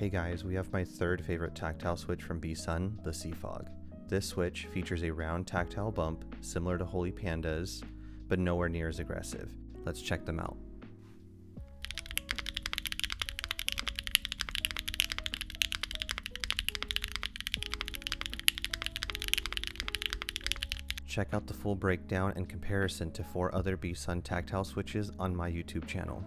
Hey guys, we have my third favorite tactile switch from Bsun, the Seafog. This switch features a round tactile bump, similar to Holy Panda's, but nowhere near as aggressive. Let's check them out. Check out the full breakdown and comparison to 4 other Bsun tactile switches on my YouTube channel.